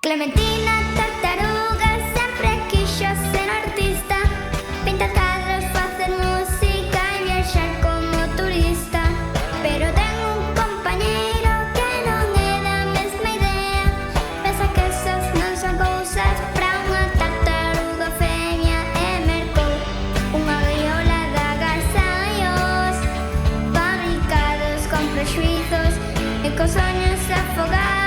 Clementina tartaruga sempre quixo ser artista. Pinta cadros, facer música e viaxar como turista. Pero ten un compañeiro que non é da mesma idea. Pensa que esas non son cousas pra unha tartaruga femia. E mercou unha gaiola da garza e os barricados con prexuizos e cos soños afogados.